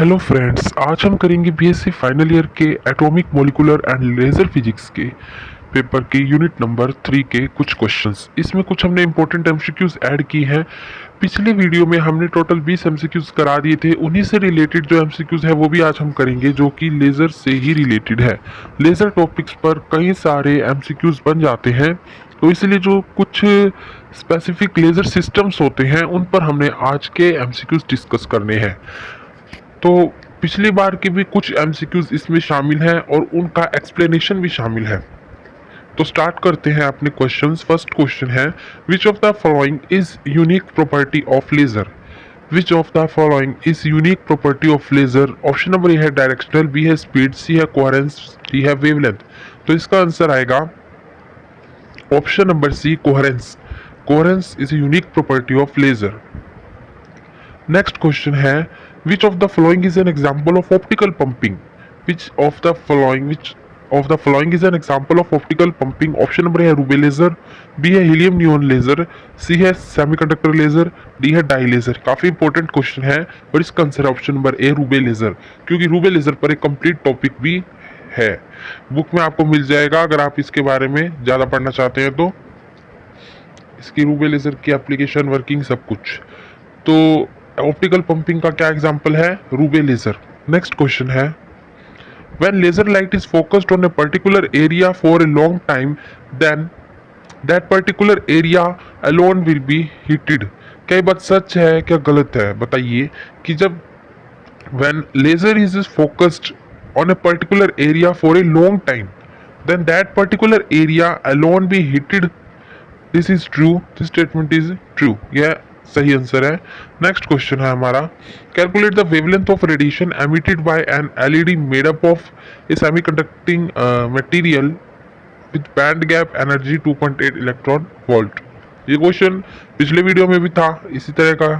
Hello friends, आज हम करेंगे बीएससी फाइनल ईयर के atomic molecular and laser physics के पेपर के यूनिट नंबर 3 के कुछ क्वेश्चंस। इसमें कुछ हमने इंपॉर्टेंट एमसीक्यूज ऐड की हैं। पिछले वीडियो में हमने टोटल 20 एमसीक्यूज करा दिए थे। उन्हीं से रिलेटेड जो एमसीक्यूज है वो भी आज हम करेंगे, जो कि लेज़र से ही रिलेटेड है। लेज़र टॉपिक्स पर कई सारे एमसीक्यूज बन जाते हैं, तो इसलिए जो कुछ स्पेसिफिक लेज़र सिस्टम्स होते हैं उन पर हमने आज के एमसीक्यूज डिस्कस करने हैं। तो पिछली बार के भी कुछ एमसीक्यूज इसमें शामिल हैं और उनका एक्सप्लेनेशन भी शामिल है। तो स्टार्ट करते हैं अपने क्वेश्चंस। फर्स्ट क्वेश्चन है, which of the following is unique property of laser. Which of the following is unique property of laser. Option number A है डायरेक्शनल, बी है स्पीड, सी है कोहेरेंस, डी है wavelength. तो इसका answer आएगा option number C, coherence. Coherence is a unique property of laser. Next question है, which of the following is an example of optical pumping. which of the following is an example of optical pumping. Option number है ruby laser, B है helium neon laser, सी है semiconductor laser, D है die laser. काफी important question है और इसका answer है option number ए, रूबे laser, क्योंकि रूबे लेजर पर एक कंप्लीट टॉपिक भी है। बुक में आपको मिल जाएगा अगर आप इसके बारे में ज्यादा पढ़ना चाहते हैं तो। इसकी रूबे लेजर की एप्लीकेशन, वर्किंग, सब कुछ। तो ऑप्टिकल पंपिंग का क्या एग्जांपल है? Ruby laser. नेक्स्ट क्वेश्चन है, when laser light is focused on a particular area for a long time, then that particular area alone will be heated. क्या ये बात सच है क्या गलत है? बताइए कि जब when laser is focused on a particular area for a long time, then that particular area alone be heated. This is true, this statement is true. यह सही आंसर है। नेक्स्ट क्वेश्चन है हमारा, calculate the wavelength of radiation emitted by an LED made up of a semiconducting material with band gap energy 2.8 electron volt. ये question पिछले video में भी था इसी तरह का।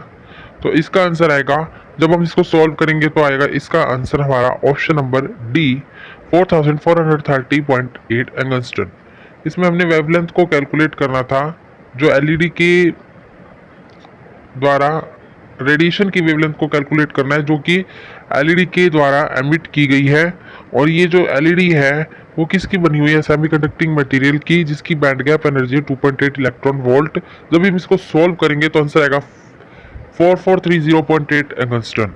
तो इसका आंसर आएगा, जब हम इसको सॉल्व करेंगे तो आएगा इसका आंसर हमारा ऑप्शन नंबर डी, 4430.8 एंगस्ट्रॉन। इसमें हमने वेवलेंथ को कैलकुलेट करना था, जो एलईडी के द्वारा रेडिएशन की वेवलेंथ को कैलकुलेट करना है, जो कि एलईडी के द्वारा एमिट की गई है। और ये जो एलईडी है वो किसकी बनी हुई है? सेमीकंडक्टिंग मटेरियल की, जिसकी band gap energy 2.8 electron volt. जब हम इसको सॉल्व करेंगे तो आंसर आएगा 4430.8 एंगस्ट्रॉन।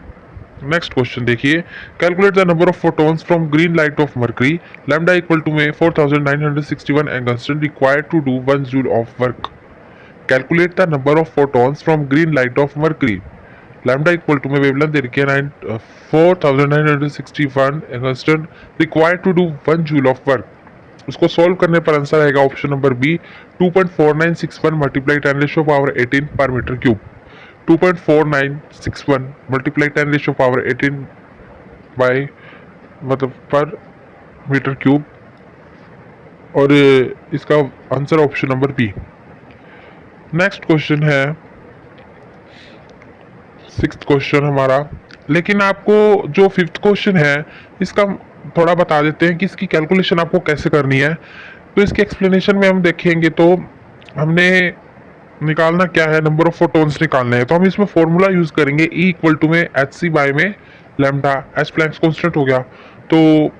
नेक्स्ट क्वेश्चन देखिए, calculate the number of photons from green light of mercury, lambda equal to में 4961 angstrom required to do 1 joule of work. Calculate the number of photons from green light of mercury. Lambda equal to में wavelength दे रखी है 4961 angstrom required to do 1 joule of work. उसको solve करने पर answer आएगा option number B, 2.4961 multiply 10 ratio power 18 पर metre cube. 2.4961 multiply 10 ratio power 18 by मतलब पर मीटर क्यूब, और इसका answer option number B. Next question है, सिक्स्थ क्वेश्चन हमारा। लेकिन आपको जो फिफ्थ क्वेश्चन है इसका थोड़ा बता देते हैं कि इसकी कैलकुलेशन आपको कैसे करनी है। तो इसकी एक्सप्लेनेशन में हम देखेंगे तो हमने निकालना क्या है, नंबर ऑफ फोटॉन्स निकालने हैं। तो हम इसमें फॉर्मूला यूज करेंगे, ई इक्वल टू में एच सी बाय में लैम्डा, एच प्लैंक्स कांस्टेंट हो गया। तो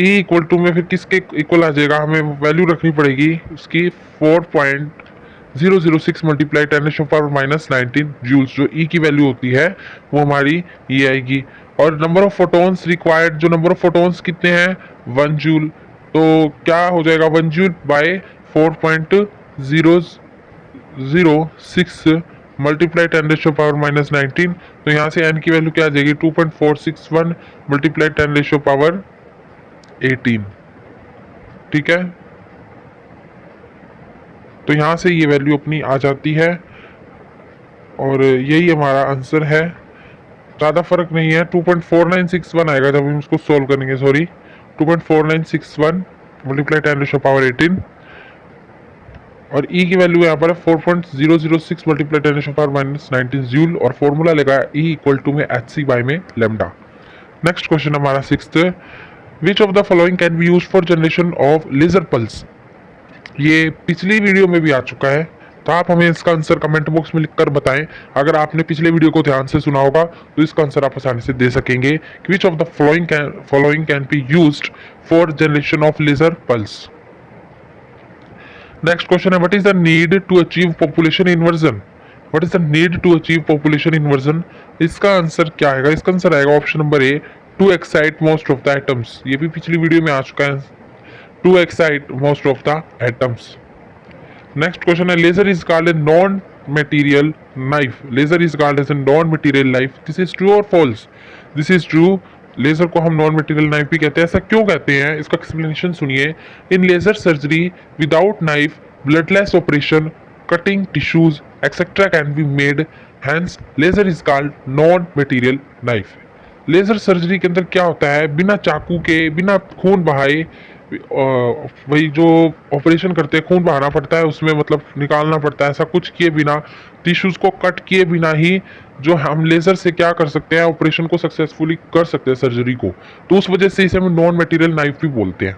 ई इक्वल टू में फिर किसके इक्वल आ जाएगा, हमें वैल्यू रखनी पड़ेगी उसकी 4.006 मल्टीप्लाई 10 रेशो पावर -19 जूल्स। जो ई की वैल्यू होती है वो हमारी ये आएगी। और नंबर ऑफ फोटॉन्स रिक्वायर्ड, जो नंबर ऑफ फोटॉन्स कितने हैं, 1 जूल। तो क्या हो जाएगा 1 joule by 4.006 multiply 10 ratio power -19। तो यहाँ से एन की वैल्यू क्या आ जाएगी, 2.461 मल्टीप्लाई 10 रेशो पावर 18। ठीक है, तो यहाँ से ये वैल्यू अपनी आ जाती है और यही हमारा आंसर है। ज़्यादा फर्क नहीं है, 2.4961 आएगा जब हम इसको सॉल्व करेंगे। सॉरी, 2.4961 मल्टीप्लाई 10 रेशो पावर 18, और ई की वैल्यू यहाँ पर है 4.006 मल्टीप्लाई 10 रेशो पावर -19 जूल, और फॉर्मूला लेगा ई इक्वल टू में एच सी बाय में लैम्डा। नेक्स्ट क्वेश्चन हमारा sixth, which of the following can be used for generation of laser pulse. ये पिछली वीडियो में भी आ चुका है, तो आप हमें इसका आंसर कमेंट बॉक्स में लिखकर बताएं। अगर आपने पिछले वीडियो को ध्यान से सुना होगा तो इसका आंसर आप आसानी से दे सकेंगे। Which of the following can be used for generation of laser pulse. Next question है, what is the need to achieve population inversion. What is the need to achieve population inversion. इसका answer क्या आएगा? इसका answer आएगा option number A, to excite most of the atoms. ये भी पिछली video में आ चुका है, to excite most of the atoms. Next question है, laser is called a non material knife. Laser is called as a non material knife, this is true और false? This is true. Laser को हम non material knife भी कहते हैं। ऐसा क्यों कहते हैं, इसका एक्सप्लेनेशन सुनिए। In laser surgery without knife bloodless operation cutting tissues etcetera can be made, hence laser is called non material knife. Laser surgery के अंदर क्या होता है, बिना चाकू के, बिना खून बहाए, वही जो ऑपरेशन करते हैं खून बहाना पड़ता है उसमें, मतलब निकालना पड़ता है, ऐसा कुछ किए बिना, टिश्यूज को कट किए बिना ही जो हम लेजर से क्या कर सकते हैं, ऑपरेशन को सक्सेसफुली कर सकते हैं, सर्जरी को। तो उस वजह से इसे हम नॉन मटेरियल नाइफ भी बोलते हैं।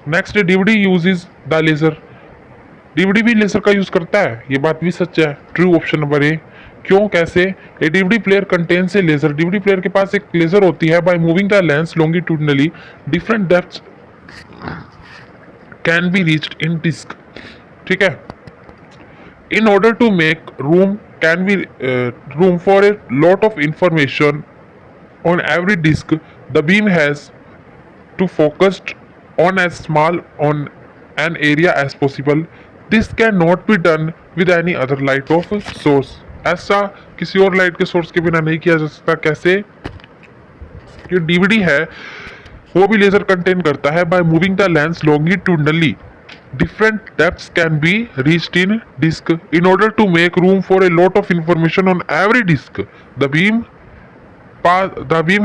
Next, DVD uses the laser. DVD भी लेजर का यूज करता है, ये बात भी सच है, ट्रू ऑप्शन नंबर ए। क्यों, कैसे? A DVD player contains a laser. DVD player के पास एक लेजर होती है। By moving the lens longitudinally different depths can be reached in disc. ठीक है। In order to make room can be room for a lot of information on every disc, the beam has to focused on as small on an area as possible. This cannot be done with any other light of source. ऐसा किसी और light के source के बिना नहीं किया जा सकता। कैसे? कि डीवीडी है वो भी लेजर कंटेन करता है। By moving the lens longitudinally different depths can be reached in disk in order to make room for a lot of information on every disk. The beam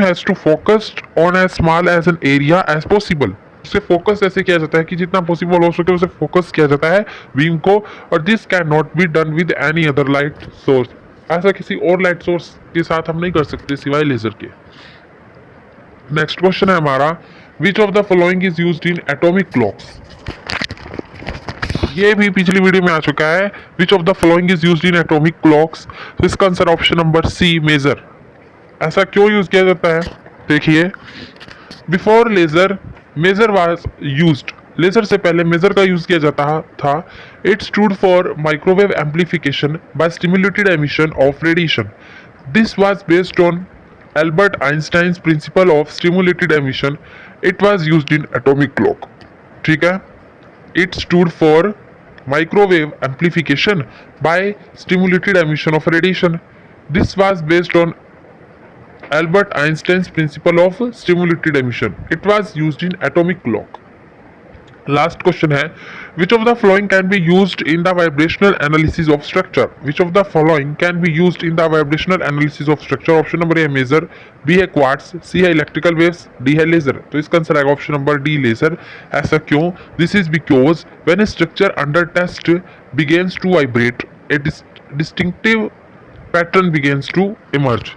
has to focus on as small as an area as possible. उसे focus ऐसे किया जाता है कि जितना possible हो सके उसे फोकस किया जाता है बीम को, और this can not be done with any other light source. ऐसा किसी और लाइट सोर्स के साथ हम नहीं कर सकते सिवाय लेजर के। नेक्स्ट क्वेश्चन है हमारा, which of the following is used in atomic clocks. ये भी पिछली वीडियो में आ चुका है। Which of the following is used in atomic clocks. तो इसका answer option number C, maser. ऐसा क्यों यूज किया जाता है? देखिए, before laser maser was used. Laser से पहले मेजर का यूज किया जाता था। It stood for microwave amplification by stimulated emission of radiation. This was based on Albert Einstein's principle of stimulated emission. It was used in atomic clock. ठीक है। It stood for microwave amplification by stimulated emission of radiation. This was based on Albert Einstein's principle of stimulated emission. It was used in atomic clock. Last question है, which of the following can be used in the vibrational analysis of structure? Which of the following can be used in the vibrational analysis of structure? Option number A maser, B है quartz, C है electrical waves, D है laser. तो इसका answer आएगा option number D, laser. ऐसा क्यों? This is because when a structure under test begins to vibrate, a distinctive pattern begins to emerge.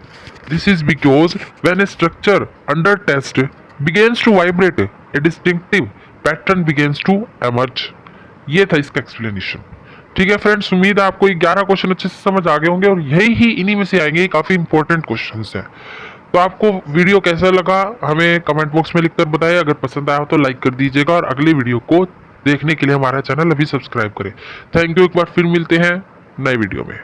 This is because when a structure under test begins to vibrate, a distinctive pattern begins to emerge. ये था इसका explanation. ठीक है friends, उम्मीद है आपको 11 question अच्छे से समझ आ गए होंगे, और यही इन्हीं में से आएंगे, काफ़ी इंपॉर्टेंट क्वेश्चंस हैं। तो आपको वीडियो कैसा लगा हमें कमेंट बॉक्स में लिखकर बताइए। अगर पसंद आया हो तो लाइक कर दीजिएगा, और अगले वीडियो को देखने के लिए हमारा चैनल अभी सब्सक्राइब करें। Thank you. एक बार फिर मिलते हैं नए वीडियो में।